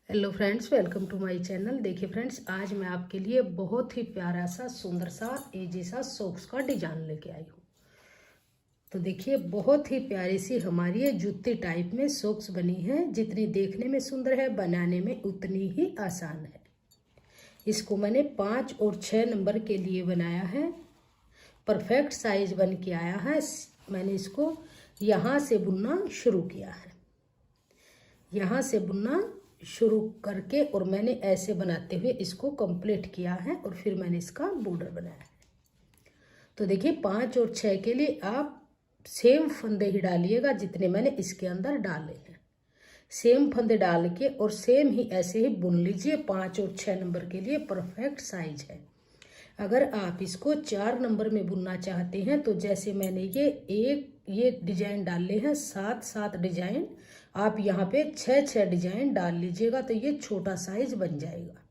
Hello friends, welcome to my channel. देखिए friends, आज मैं आपके लिए बहुत ही प्यारा सा सुंदर सा इजी सा सॉक्स का डिजाइन लेके आई हूँ। तो देखिए, बहुत ही प्यारी सी हमारी ये जूती टाइप में सॉक्स बनी है। जितनी देखने में सुंदर है, बनाने में उतनी ही आसान है। इसको मैंने 5 और 6 नंबर के लिए बनाया है। परफेक्ट साइज बन के आया है। मैंने इसको यहाँ से बुनना शुरू किया है। यहाँ से बुनना शुरू करके और मैंने ऐसे बनाते हुए इसको कंप्लीट किया है और फिर मैंने इसका बॉर्डर बनाया है। तो देखिए, 5 और 6 के लिए आप सेम फंदे ही डालिएगा जितने मैंने इसके अंदर डाले हैं। सेम फंदे डाल के और सेम ही ऐसे ही बुन लीजिए। 5 और 6 नंबर के लिए परफेक्ट साइज है। अगर आप इसको 4 नंबर में बुनना चाहते हैं तो जैसे मैंने ये डिजाइन डाले हैं, 7 डिजाइन, आप यहाँ पे 6 डिजाइन डाल लीजिएगा तो ये छोटा साइज बन जाएगा।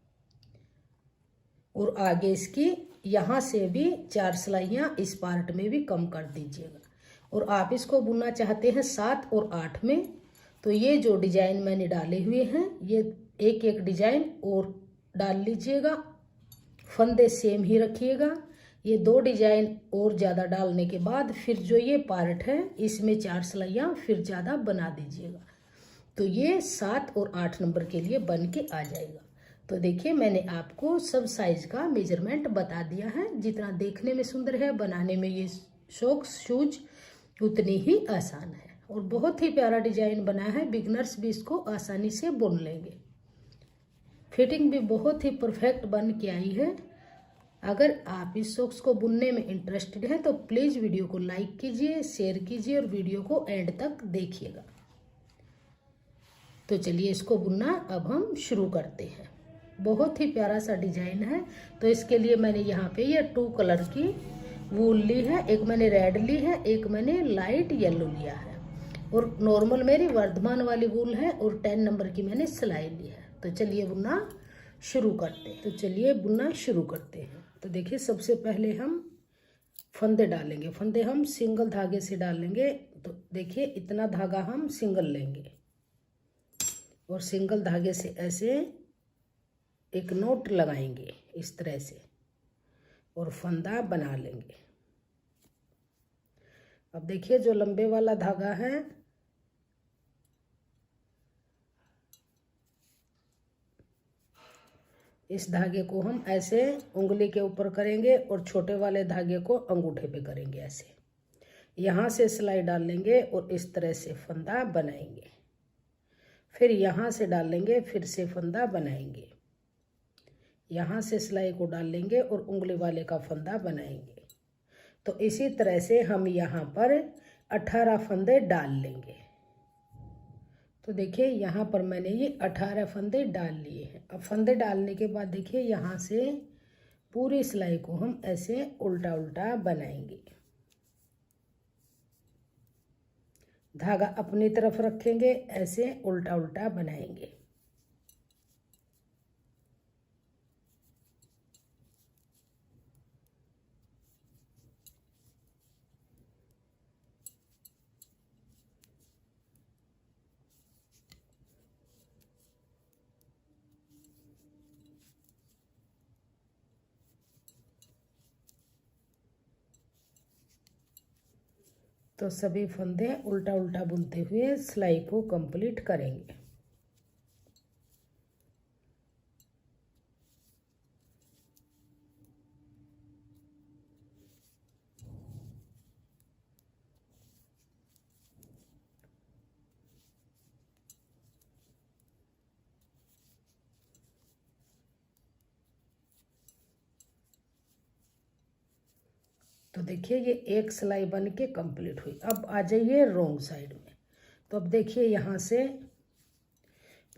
और आगे इसकी यहाँ से भी 4 सिलाइयाँ इस पार्ट में भी कम कर दीजिएगा। और आप इसको बुनना चाहते हैं 7 और 8 में, तो ये जो डिजाइन मैंने डाले हुए हैं, ये एक डिजाइन और डाल लीजिएगा। फंदे सेम ही रखिएगा। ये 2 डिजाइन और ज़्यादा डालने के बाद फिर जो ये पार्ट है इसमें 4 सिलाइयाँ फिर ज़्यादा बना दीजिएगा। तो ये 7 और 8 नंबर के लिए बन के आ जाएगा। तो देखिए, मैंने आपको सब साइज का मेजरमेंट बता दिया है। जितना देखने में सुंदर है, बनाने में ये सॉक्स शूज उतनी ही आसान है। और बहुत ही प्यारा डिजाइन बना है। बिगनर्स भी इसको आसानी से बुन लेंगे। फिटिंग भी बहुत ही परफेक्ट बन के आई है। अगर आप इस सॉक्स को बुनने में इंटरेस्टेड हैं तो प्लीज़ वीडियो को लाइक कीजिए, शेयर कीजिए और वीडियो को एंड तक देखिएगा। तो चलिए, इसको बुनना अब हम शुरू करते हैं। बहुत ही प्यारा सा डिजाइन है। तो इसके लिए मैंने यहाँ पे ये 2 कलर की वूल ली है। एक मैंने रेड ली है, एक मैंने लाइट येलो लिया है। और नॉर्मल मेरी वर्धमान वाली वूल है और 10 नंबर की मैंने सिलाई ली है। तो चलिए बुनना शुरू करते हैं। तो चलिए बुनना शुरू करते हैं। तो देखिए, सबसे पहले हम फंदे डालेंगे। फंदे हम सिंगल धागे से डालेंगे। तो देखिए, इतना धागा हम सिंगल लेंगे और सिंगल धागे से ऐसे एक नोट लगाएंगे इस तरह से और फंदा बना लेंगे। अब देखिए, जो लंबे वाला धागा है इस धागे को हम ऐसे उंगली के ऊपर करेंगे और छोटे वाले धागे को अंगूठे पे करेंगे। ऐसे यहाँ से सिलाई डाल लेंगे और इस तरह से फंदा बनाएंगे। फिर यहाँ से डाल लेंगे, फिर से फंदा बनाएंगे। यहाँ से सिलाई को डाल लेंगे और उंगली वाले का फंदा बनाएंगे। तो इसी तरह से हम यहाँ पर 18 फंदे डाल लेंगे। तो देखिए, यहाँ पर मैंने ये 18 फंदे डाल लिए हैं। अब फंदे डालने के बाद देखिए, यहाँ से पूरी सिलाई को हम ऐसे उल्टा उल्टा बनाएंगे। धागा अपनी तरफ रखेंगे, ऐसे उल्टा उल्टा बनाएंगे। तो सभी फंदे उल्टा उल्टा बुनते हुए सिलाई को कंप्लीट करेंगे। तो देखिए, ये एक सिलाई बन के कंप्लीट हुई। अब आ जाइए रोंग साइड में। तो अब देखिए, यहाँ से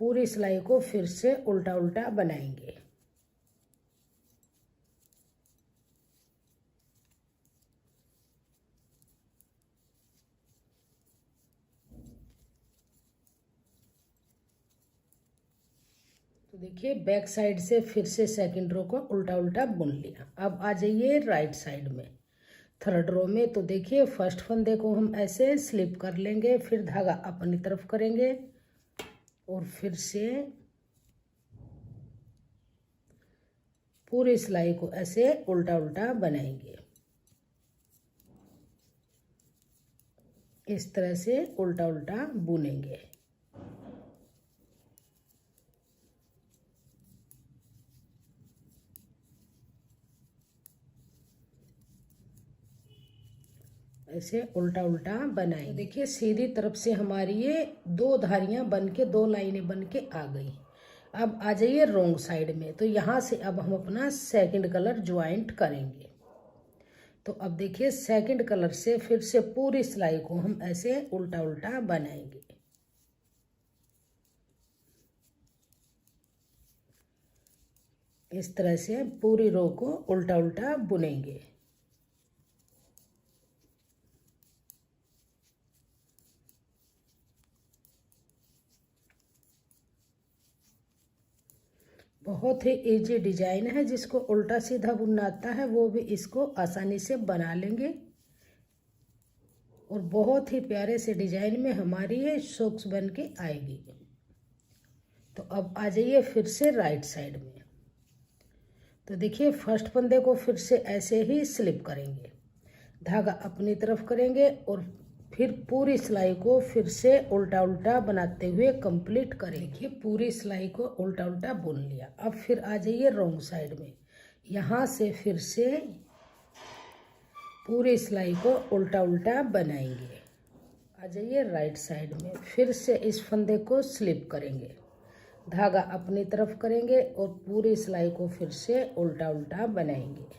पूरी सिलाई को फिर से उल्टा उल्टा बनाएंगे। तो देखिए, बैक साइड से फिर से सेकंड रो को उल्टा उल्टा बुन लिया। अब आ जाइए राइट साइड में, थर्ड रो में। तो देखिए, फर्स्ट फंदे को हम ऐसे स्लिप कर लेंगे, फिर धागा अपनी तरफ करेंगे और फिर से पूरी सिलाई को ऐसे उल्टा उल्टा बनाएंगे। इस तरह से उल्टा उल्टा बुनेंगे। ऐसे उल्टा उल्टा बनाएंगे। तो देखिए सीधी तरफ से हमारी ये 2 धारियां बन के 2 लाइनें बन के आ गई। अब आ जाइए रोंग साइड में। तो यहाँ से अब हम अपना सेकंड कलर ज्वाइंट करेंगे। तो अब देखिए सेकंड कलर से फिर से पूरी सिलाई को हम ऐसे उल्टा उल्टा बनाएंगे। इस तरह से पूरी रो को उल्टा उल्टा बुनेंगे। बहुत ही इजी डिजाइन है, जिसको उल्टा सीधा बुनना आता है वो भी इसको आसानी से बना लेंगे। और बहुत ही प्यारे से डिजाइन में हमारी ये सॉक्स बन के आएगी। तो अब आ जाइए फिर से राइट साइड में। तो देखिए फर्स्ट फंदे को फिर से ऐसे ही स्लिप करेंगे, धागा अपनी तरफ करेंगे और फिर पूरी सिलाई को फिर से उल्टा उल्टा बनाते हुए कंप्लीट करेंगे। देखिए पूरी सिलाई को उल्टा उल्टा बुन लिया। अब फिर आ जाइए रॉन्ग साइड में। यहाँ से फिर से पूरी सिलाई को उल्टा उल्टा बनाएंगे। आ जाइए राइट साइड में। फिर से इस फंदे को स्लिप करेंगे, धागा अपनी तरफ करेंगे और पूरी सिलाई को फिर से उल्टा उल्टा बनाएंगे।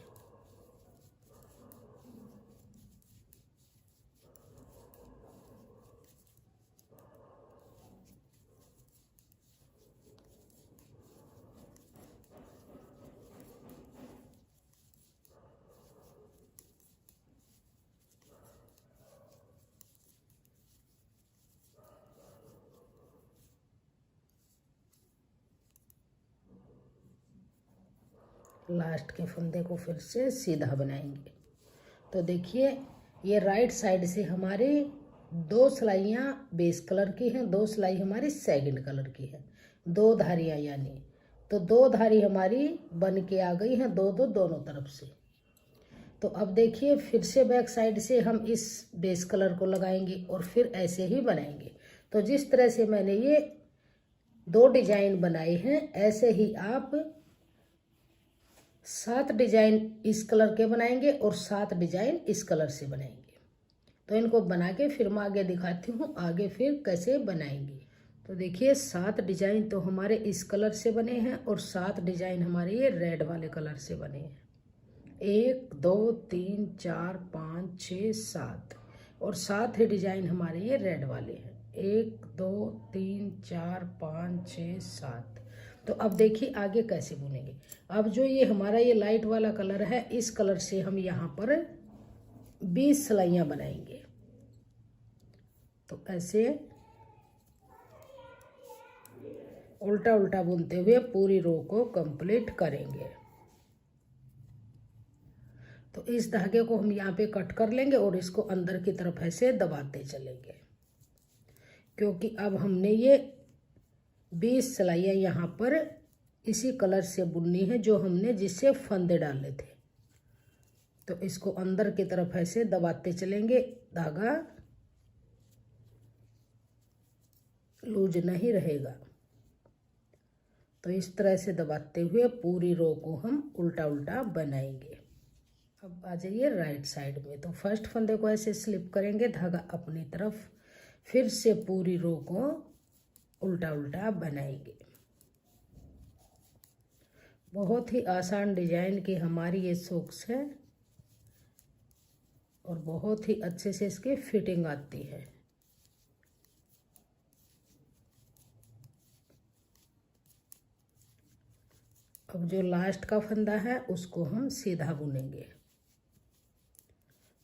लास्ट के फंदे को फिर से सीधा बनाएंगे। तो देखिए ये राइट साइड से हमारी 2 सिलाइयाँ बेस कलर की हैं, 2 सिलाई हमारी सेकंड कलर की है, 2 धारियाँ यानी। तो 2 धारी हमारी बन के आ गई हैं, 2 2 दोनों तरफ से। तो अब देखिए फिर से बैक साइड से हम इस बेस कलर को लगाएंगे और फिर ऐसे ही बनाएंगे। तो जिस तरह से मैंने ये 2 डिजाइन बनाए हैं, ऐसे ही आप 7 डिजाइन इस कलर के बनाएंगे और 7 डिजाइन इस कलर से बनाएंगे। तो इनको बना के फिर मैं आगे दिखाती हूँ आगे फिर कैसे बनाएंगे। तो देखिए 7 डिजाइन तो हमारे इस कलर से बने हैं और 7 डिजाइन हमारे ये रेड वाले कलर से बने हैं। 1 2 3 4 5 6 7 और 7 ही डिजाइन हमारे ये रेड वाले हैं। 1 2 3 4 5 6 7। तो अब देखिए आगे कैसे बुनेंगे। अब जो ये हमारा ये लाइट वाला कलर है, इस कलर से हम यहाँ पर 20 सिलाइयाँ बनाएंगे। तो ऐसे उल्टा उल्टा बुनते हुए पूरी रो को कंप्लीट करेंगे। तो इस धागे को हम यहाँ पे कट कर लेंगे और इसको अंदर की तरफ ऐसे दबाते चलेंगे, क्योंकि अब हमने ये 20 सिलाइयाँ यहाँ पर इसी कलर से बुननी है जो हमने जिससे फंदे डाले थे। तो इसको अंदर की तरफ ऐसे दबाते चलेंगे, धागा लूज नहीं रहेगा। तो इस तरह से दबाते हुए पूरी रो को हम उल्टा उल्टा बनाएंगे। अब आ जाइए राइट साइड में। तो फर्स्ट फंदे को ऐसे स्लिप करेंगे, धागा अपनी तरफ, फिर से पूरी रो को उल्टा उल्टा बनाएंगे। बहुत ही आसान डिजाइन की हमारी ये सॉक्स है और बहुत ही अच्छे से इसकी फिटिंग आती है। अब जो लास्ट का फंदा है उसको हम सीधा बुनेंगे।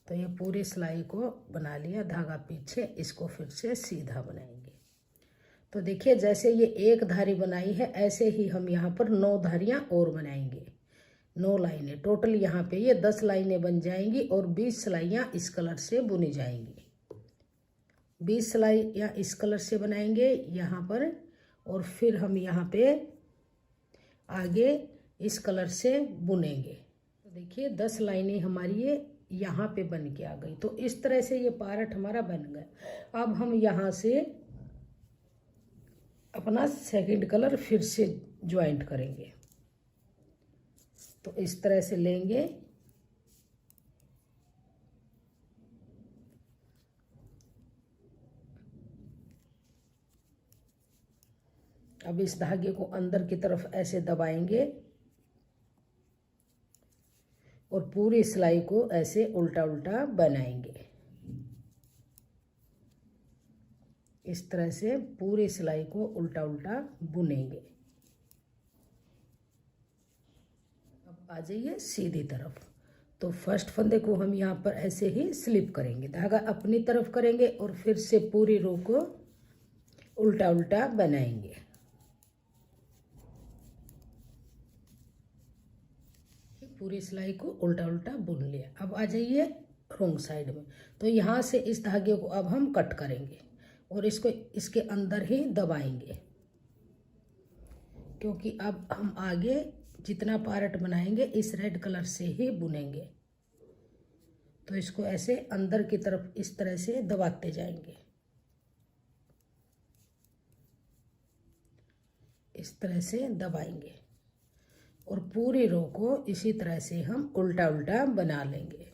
तो ये पूरी सिलाई को बना लिया, धागा पीछे, इसको फिर से सीधा बनाएंगे। तो देखिए जैसे ये 1 धारी बनाई है, ऐसे ही हम यहाँ पर 9 धारियाँ और बनाएंगे। 9 लाइनें टोटल यहाँ पे ये 10 लाइनें बन जाएंगी और 20 सिलाइयाँ इस कलर से बुनी जाएंगी। 20 सिलाइयाँ इस कलर से बनाएंगे यहाँ पर, और फिर हम यहाँ पे आगे इस कलर से बुनेंगे। तो देखिए 10 लाइनें हमारी ये यहाँ पे बन के आ गई। तो इस तरह से ये पार्ट हमारा बन गया। अब हम यहाँ से अपना सेकंड कलर फिर से ज्वाइंट करेंगे। तो इस तरह से लेंगे, अब इस धागे को अंदर की तरफ ऐसे दबाएंगे और पूरी सिलाई को ऐसे उल्टा उल्टा बनाएंगे। इस तरह से पूरी सिलाई को उल्टा उल्टा बुनेंगे। अब आ जाइए सीधी तरफ। तो फर्स्ट फंदे को हम यहाँ पर ऐसे ही स्लिप करेंगे, धागा अपनी तरफ करेंगे और फिर से पूरी रो को उल्टा उल्टा बनाएंगे। पूरी सिलाई को उल्टा उल्टा बुन लिया। अब आ जाइए रॉन्ग साइड में। तो यहाँ से इस धागे को अब हम कट करेंगे और इसको इसके अंदर ही दबाएंगे, क्योंकि अब हम आगे जितना पार्ट बनाएंगे इस रेड कलर से ही बुनेंगे। तो इसको ऐसे अंदर की तरफ इस तरह से दबाते जाएंगे। इस तरह से दबाएंगे और पूरी रो को इसी तरह से हम उल्टा उल्टा बना लेंगे।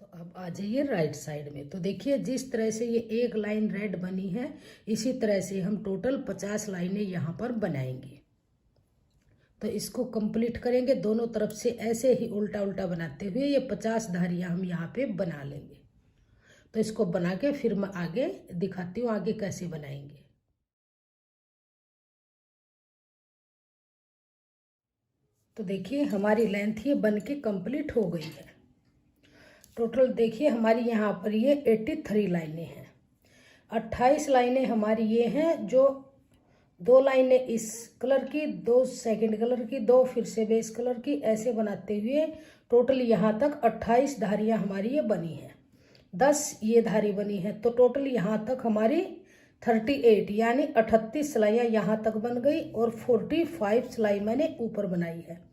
तो अब आ जाइए राइट साइड में। तो देखिए जिस तरह से ये एक लाइन रेड बनी है, इसी तरह से हम टोटल 50 लाइनें यहाँ पर बनाएंगे। तो इसको कंप्लीट करेंगे दोनों तरफ से ऐसे ही उल्टा उल्टा बनाते हुए ये 50 धारियाँ हम यहाँ पे बना लेंगे। तो इसको बना के फिर मैं आगे दिखाती हूँ आगे कैसे बनाएंगे। तो देखिए हमारी लेंथ ये बन के कंप्लीट हो गई है। टोटल देखिए हमारी यहाँ पर ये 83 लाइनें हैं। 28 लाइनें हमारी ये हैं, जो 2 लाइनें इस कलर की, 2 सेकंड कलर की, 2 फिर से बेस कलर की, ऐसे बनाते हुए टोटल यहाँ तक 28 धारियाँ हमारी ये बनी हैं। 10 ये धारी बनी है, तो टोटल यहाँ तक हमारी 38 यानी 38 सिलाइयाँ यहाँ तक बन गई और 45 सिलाई मैंने ऊपर बनाई है।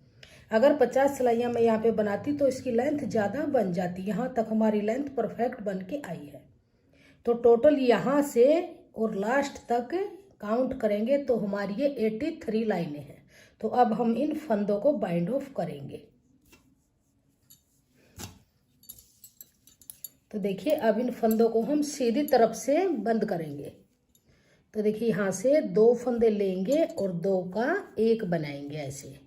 अगर 50 सिलाइयाँ मैं यहाँ पे बनाती तो इसकी लेंथ ज़्यादा बन जाती। यहाँ तक हमारी लेंथ परफेक्ट बन के आई है। तो टोटल यहाँ से और लास्ट तक काउंट करेंगे तो हमारी ये 83 लाइनें हैं। तो अब हम इन फंदों को बाइंड ऑफ करेंगे। तो देखिए अब इन फंदों को हम सीधी तरफ से बंद करेंगे। तो देखिए यहाँ से 2 फंदे लेंगे और 2 का 1 बनाएंगे ऐसे।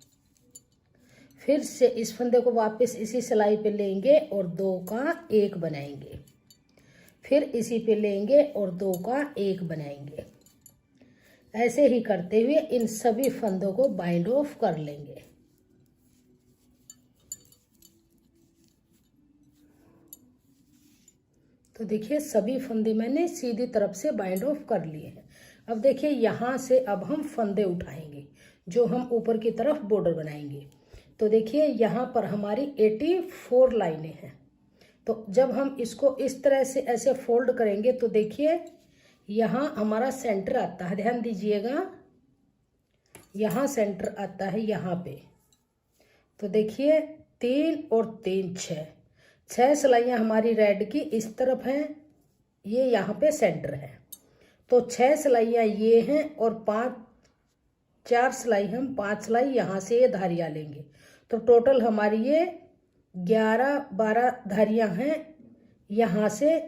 फिर से इस फंदे को वापस इसी सिलाई पे लेंगे और 2 का 1 बनाएंगे। फिर इसी पे लेंगे और 2 का 1 बनाएंगे। ऐसे ही करते हुए इन सभी फंदों को बाइंड ऑफ कर लेंगे। तो देखिए सभी फंदे मैंने सीधी तरफ से बाइंड ऑफ कर लिए हैं। अब देखिए यहाँ से अब हम फंदे उठाएंगे जो हम ऊपर की तरफ बॉर्डर बनाएंगे। तो देखिए यहाँ पर हमारी 84 लाइनें हैं। तो जब हम इसको इस तरह से ऐसे फोल्ड करेंगे तो देखिए यहाँ हमारा सेंटर आता है, ध्यान दीजिएगा, यहाँ सेंटर आता है यहाँ पे। तो देखिए 3 और 3 6 सिलाइयाँ हमारी रेड की इस तरफ हैं, ये यहाँ पे सेंटर है। तो 6 सिलाइयाँ ये हैं और 4 सिलाई हम 5 सिलाई यहाँ से ये धारियाँ लेंगे। तो टोटल हमारी ये 11-12 धारियाँ हैं यहाँ से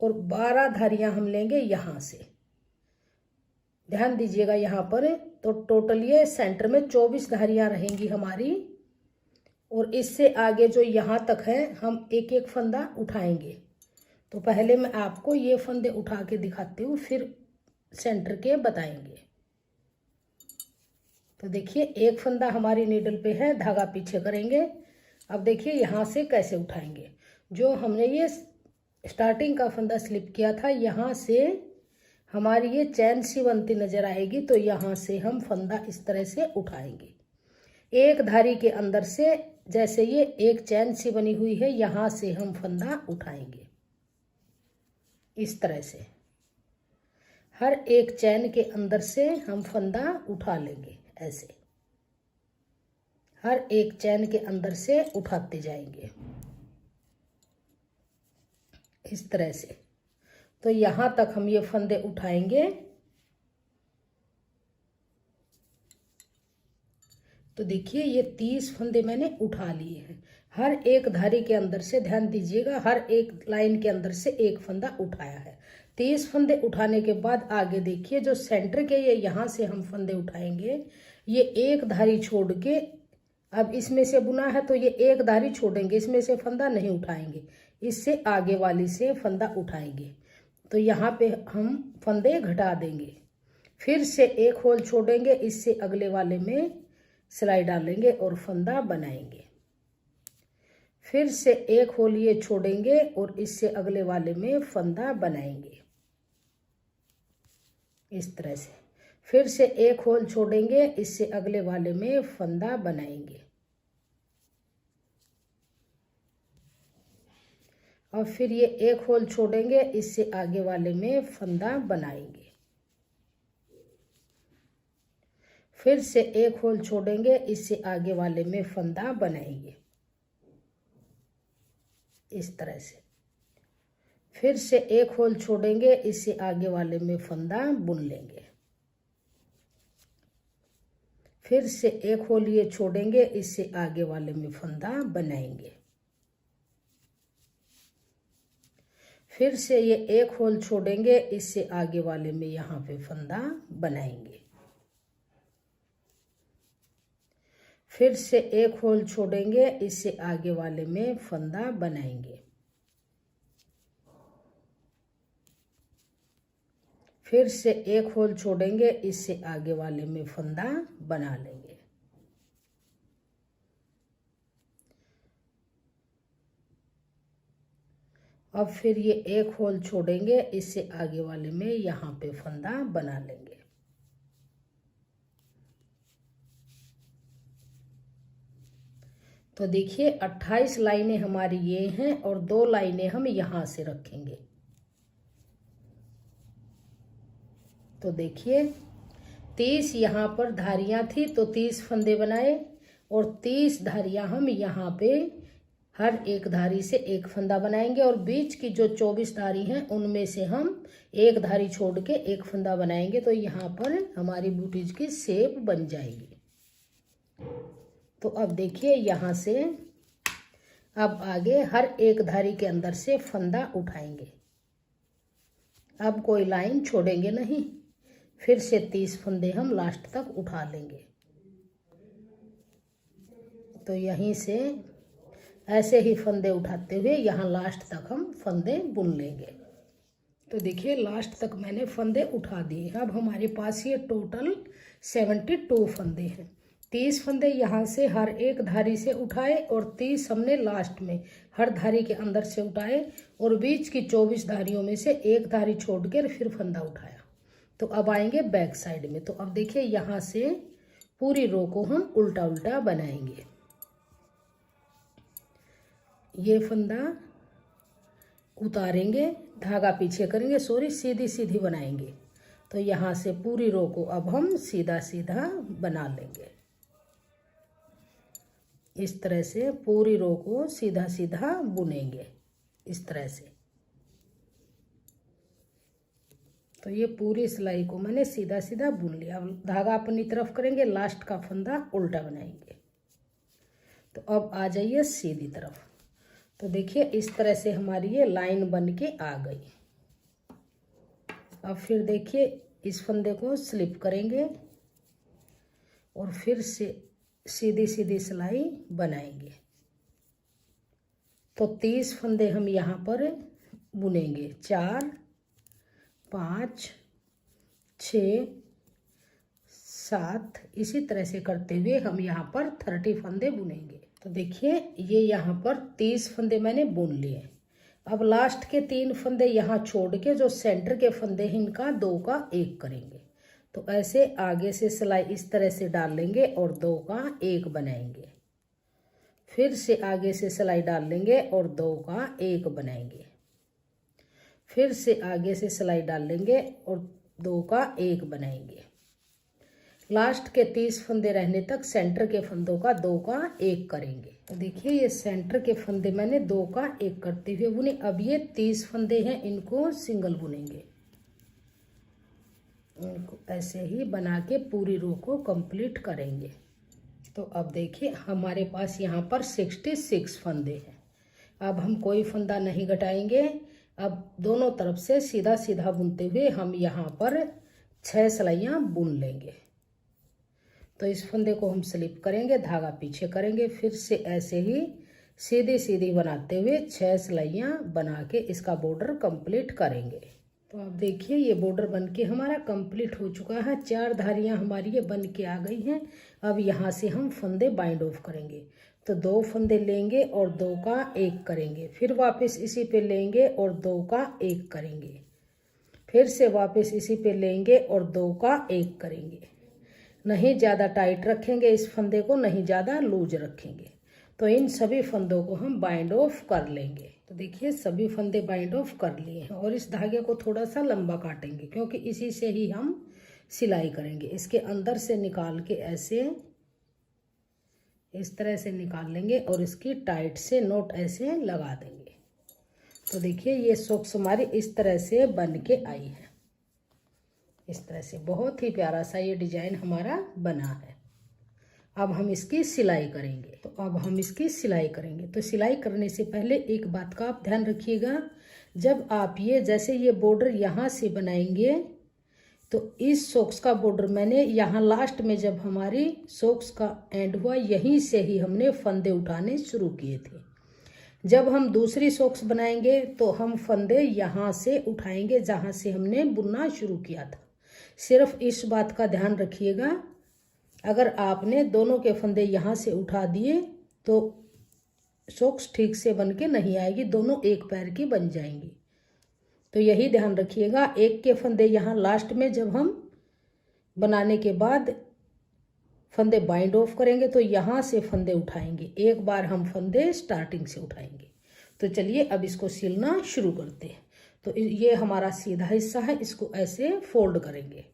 और 12 धारियाँ हम लेंगे यहाँ से। ध्यान दीजिएगा यहाँ पर। तो टोटल ये सेंटर में 24 धारियाँ रहेंगी हमारी और इससे आगे जो यहाँ तक है हम एक एक फंदा उठाएंगे। तो पहले मैं आपको ये फंदे उठा के दिखाती हूँ, फिर सेंटर के बताएंगे। तो देखिए एक फंदा हमारी नीडल पे है, धागा पीछे करेंगे। अब देखिए यहाँ से कैसे उठाएंगे। जो हमने ये स्टार्टिंग का फंदा स्लिप किया था यहाँ से हमारी ये चैन सी बनती नजर आएगी। तो यहाँ से हम फंदा इस तरह से उठाएंगे। एक धारी के अंदर से जैसे ये एक चैन सी बनी हुई है यहाँ से हम फंदा उठाएंगे इस तरह से। हर एक चैन के अंदर से हम फंदा उठा लेंगे ऐसे। हर एक चैन के अंदर से उठाते जाएंगे इस तरह से। तो यहाँ तक हम ये फंदे उठाएंगे। तो देखिए ये 30 फंदे मैंने उठा लिए हैं। हर एक धारी के अंदर से, ध्यान दीजिएगा, हर एक लाइन के अंदर से एक फंदा उठाया है। 30 फंदे उठाने के बाद आगे देखिए जो सेंटर के ये यहाँ से हम फंदे उठाएंगे, ये एक धारी छोड़ के, अब इसमें से बुना है तो ये एक धारी छोड़ेंगे, इसमें से फंदा नहीं उठाएंगे, इससे आगे वाली से फंदा उठाएंगे। तो यहाँ पे हम फंदे घटा देंगे, फिर से एक होल छोड़ेंगे, इससे अगले वाले में सिलाई डालेंगे और फंदा बनाएंगे। फिर से एक होल ये छोड़ेंगे और इससे अगले वाले में फंदा बनाएंगे इस तरह से। फिर से एक होल छोड़ेंगे, इससे अगले वाले में फंदा बनाएंगे। और फिर ये एक होल छोड़ेंगे, इससे आगे वाले में फंदा बनाएंगे। फिर से एक होल छोड़ेंगे, इससे आगे वाले में फंदा बनाएंगे इस तरह से। फिर से एक होल छोड़ेंगे, इससे आगे वाले में फंदा बुन लेंगे। फिर से एक होल ये छोड़ेंगे, इससे आगे वाले में फंदा बनाएंगे। फिर से ये एक होल छोड़ेंगे, इससे आगे वाले में यहाँ पे फंदा बनाएंगे। फिर से एक होल छोड़ेंगे, इससे आगे वाले में फंदा बनाएंगे। फिर से एक होल छोड़ेंगे, इससे आगे वाले में फंदा बना लेंगे। अब फिर ये एक होल छोड़ेंगे, इससे आगे वाले में यहाँ पे फंदा बना लेंगे। तो देखिए 28 लाइनें हमारी ये हैं और 2 लाइनें हम यहाँ से रखेंगे। तो देखिए 30 यहाँ पर धारियां थी तो 30 फंदे बनाए और 30 धारियां हम यहाँ पे हर एक धारी से एक फंदा बनाएंगे और बीच की जो 24 धारी हैं उनमें से हम एक धारी छोड़ के एक फंदा बनाएंगे। तो यहाँ पर हमारी बूटीज की शेप बन जाएगी। तो अब देखिए यहाँ से अब आगे हर एक धारी के अंदर से फंदा उठाएंगे। अब कोई लाइन छोड़ेंगे नहीं, फिर से 30 फंदे हम लास्ट तक उठा लेंगे। तो यहीं से ऐसे ही फंदे उठाते हुए यहाँ लास्ट तक हम फंदे बुन लेंगे। तो देखिए लास्ट तक मैंने फंदे उठा दिए। अब हमारे पास ये टोटल 72 फंदे हैं। 30 फंदे यहाँ से हर एक धारी से उठाए और 30 हमने लास्ट में हर धारी के अंदर से उठाए और बीच की 24 धारियों में से एक धारी छोड़ कर फिर फंदा उठाया। तो अब आएंगे बैक साइड में। तो अब देखिए यहाँ से पूरी रो को हम उल्टा उल्टा बनाएंगे। ये फंदा उतारेंगे, धागा पीछे करेंगे, सीधी सीधी बनाएंगे। तो यहाँ से पूरी रो को अब हम सीधा सीधा बना लेंगे। इस तरह से पूरी रो को सीधा सीधा बुनेंगे इस तरह से। तो ये पूरी सिलाई को मैंने सीधा सीधा बुन लिया। अब धागा अपनी तरफ करेंगे, लास्ट का फंदा उल्टा बनाएंगे। तो अब आ जाइए सीधी तरफ। तो देखिए इस तरह से हमारी ये लाइन बन के आ गई। अब फिर देखिए इस फंदे को स्लिप करेंगे और फिर से सीधी सीधी सिलाई बनाएंगे। तो 30 फंदे हम यहाँ पर बुनेंगे। 4 5 6 7 इसी तरह से करते हुए हम यहाँ पर 30 फंदे बुनेंगे। तो देखिए ये यहाँ पर 30 फंदे मैंने बुन लिए। अब लास्ट के 3 फंदे यहाँ छोड़ के जो सेंटर के फंदे हैं इनका 2 का 1 करेंगे। तो ऐसे आगे से सिलाई इस तरह से डाल लेंगे और 2 का 1 बनाएंगे। फिर से आगे से सिलाई डाल लेंगे और 2 का 1 बनाएंगे। फिर से आगे से सिलाई डाल लेंगे और 2 का 1 बनाएंगे। लास्ट के 30 फंदे रहने तक सेंटर के फंदों का 2 का 1 करेंगे। तो देखिए ये सेंटर के फंदे मैंने 2 का 1 करते हुए बुने। अब ये 30 फंदे हैं, इनको सिंगल बुनेंगे। इनको ऐसे ही बना के पूरी रो को कंप्लीट करेंगे। तो अब देखिए हमारे पास यहाँ पर 66 फंदे हैं। अब हम कोई फंदा नहीं घटाएंगे। अब दोनों तरफ से सीधा सीधा बुनते हुए हम यहाँ पर 6 सिलाइयाँ बुन लेंगे। तो इस फंदे को हम स्लिप करेंगे, धागा पीछे करेंगे, फिर से ऐसे ही सीधी सीधी बनाते हुए 6 सिलाइयाँ बना के इसका बॉर्डर कंप्लीट करेंगे। तो आप देखिए ये बॉर्डर बनके हमारा कंप्लीट हो चुका है। 4 धारियाँ हमारी ये बन के आ गई हैं। अब यहाँ से हम फंदे बाइंड ऑफ करेंगे। तो 2 फंदे लेंगे और 2 का 1 करेंगे, फिर वापस इसी पे लेंगे और 2 का 1 करेंगे, फिर से वापस इसी पे लेंगे और 2 का 1 करेंगे। नहीं ज़्यादा टाइट रखेंगे इस फंदे को, नहीं ज़्यादा लूज रखेंगे। तो इन सभी फंदों को हम बाइंड ऑफ कर लेंगे। तो देखिए सभी फंदे बाइंड ऑफ कर लिए हैं और इस धागे को थोड़ा सा लंबा काटेंगे क्योंकि इसी से ही हम सिलाई करेंगे। इसके अंदर से निकाल के ऐसे इस तरह से निकाल लेंगे और इसकी टाइट से नोट ऐसे लगा देंगे। तो देखिए ये सॉक्स हमारी इस तरह से बन के आई है। इस तरह से बहुत ही प्यारा सा ये डिजाइन हमारा बना है। अब हम इसकी सिलाई करेंगे। तो अब हम इसकी सिलाई करेंगे। तो सिलाई करने से पहले एक बात का आप ध्यान रखिएगा, जब आप ये जैसे ये बॉर्डर यहाँ से बनाएंगे तो इस सॉक्स का बॉर्डर मैंने यहाँ लास्ट में जब हमारी सॉक्स का एंड हुआ यहीं से ही हमने फंदे उठाने शुरू किए थे। जब हम दूसरी सॉक्स बनाएंगे तो हम फंदे यहाँ से उठाएंगे जहाँ से हमने बुनना शुरू किया था। सिर्फ इस बात का ध्यान रखिएगा, अगर आपने दोनों के फंदे यहाँ से उठा दिए तो सॉक्स ठीक से बन के नहीं आएगी, दोनों एक पैर की बन जाएंगी। तो यही ध्यान रखिएगा। एक के फंदे यहाँ लास्ट में जब हम बनाने के बाद फंदे बाइंड ऑफ करेंगे तो यहाँ से फंदे उठाएंगे। एक बार हम फंदे स्टार्टिंग से उठाएंगे। तो चलिए अब इसको सिलना शुरू करते हैं। तो ये हमारा सीधा हिस्सा है, इसको ऐसे फोल्ड करेंगे।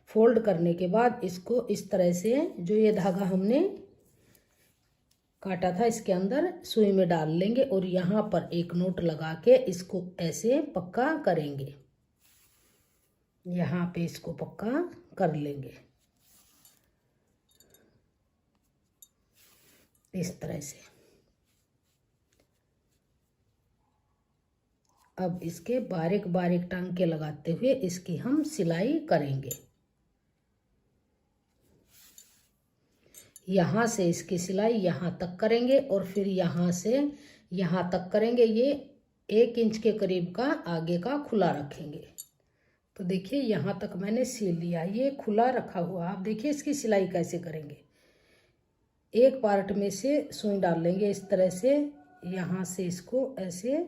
फोल्ड करने के बाद इसको इस तरह से जो ये धागा हमने काटा था इसके अंदर सुई में डाल लेंगे और यहाँ पर एक नोट लगा के इसको ऐसे पक्का करेंगे। यहाँ पे इसको पक्का कर लेंगे इस तरह से। अब इसके बारीक बारीक टांके लगाते हुए इसकी हम सिलाई करेंगे। यहाँ से इसकी सिलाई यहाँ तक करेंगे और फिर यहाँ से यहाँ तक करेंगे। ये 1 इंच के करीब का आगे का खुला रखेंगे। तो देखिए यहाँ तक मैंने सिल लिया, ये खुला रखा हुआ। आप देखिए इसकी सिलाई कैसे करेंगे। एक पार्ट में से सुई डाल लेंगे इस तरह से, यहाँ से इसको ऐसे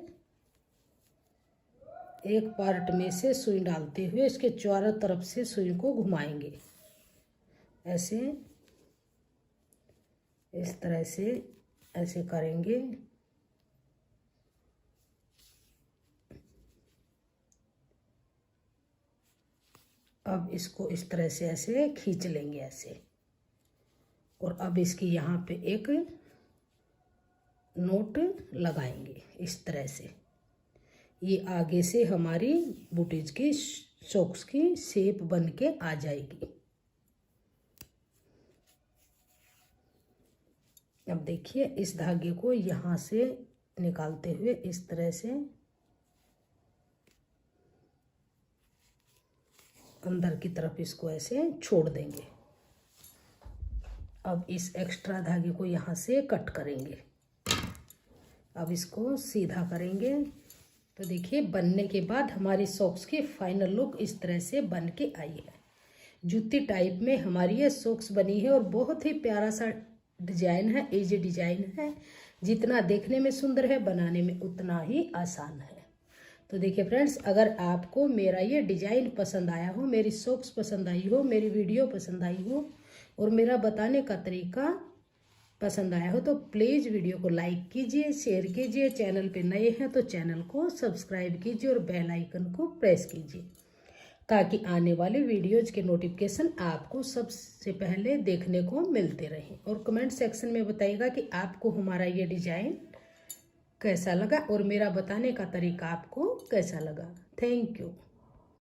एक पार्ट में से सुई डालते हुए इसके चारों तरफ से सुई को घुमाएंगे ऐसे, इस तरह से ऐसे करेंगे। अब इसको इस तरह से ऐसे खींच लेंगे ऐसे, और अब इसकी यहाँ पे एक नोट लगाएंगे इस तरह से। ये आगे से हमारी बूटीज की सॉक्स की शेप बन के आ जाएगी। अब देखिए इस धागे को यहाँ से निकालते हुए इस तरह से अंदर की तरफ इसको ऐसे छोड़ देंगे। अब इस एक्स्ट्रा धागे को यहाँ से कट करेंगे। अब इसको सीधा करेंगे। तो देखिए बनने के बाद हमारी सॉक्स की फाइनल लुक इस तरह से बन के आई है। जूती टाइप में हमारी ये सॉक्स बनी है और बहुत ही प्यारा सा डिजाइन है, इजी डिजाइन है। जितना देखने में सुंदर है बनाने में उतना ही आसान है। तो देखिए फ्रेंड्स, अगर आपको मेरा ये डिजाइन पसंद आया हो, मेरी सॉक्स पसंद आई हो, मेरी वीडियो पसंद आई हो और मेरा बताने का तरीका पसंद आया हो तो प्लीज़ वीडियो को लाइक कीजिए, शेयर कीजिए। चैनल पे नए हैं तो चैनल को सब्सक्राइब कीजिए और बेल आइकन को प्रेस कीजिए ताकि आने वाले वीडियोज के नोटिफिकेशन आपको सबसे पहले देखने को मिलते रहें। और कमेंट सेक्शन में बताइएगा कि आपको हमारा ये डिज़ाइन कैसा लगा और मेरा बताने का तरीका आपको कैसा लगा। Thank you.